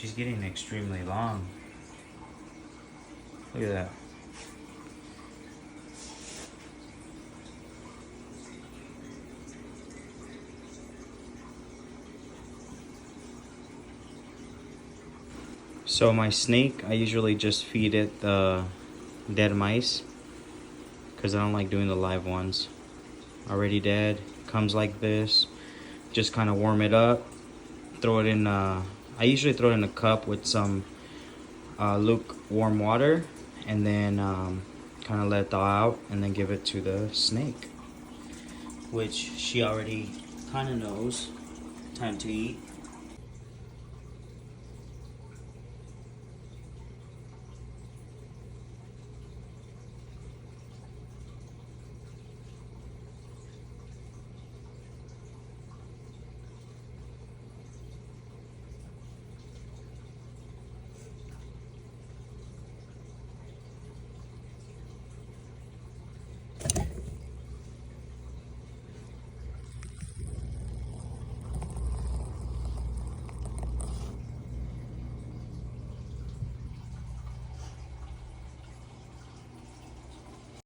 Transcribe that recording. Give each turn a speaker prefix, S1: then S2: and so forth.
S1: she's getting extremely long. Look at that. So my snake, I usually just feed it the dead mice because I don't like doing the live ones. Already dead, comes like this. Just kind of warm it up, throw it in, I usually throw it in a cup with some lukewarm water, and then kind of let it thaw out, and then give it to the snake, which she already kind of knows. Time to eat.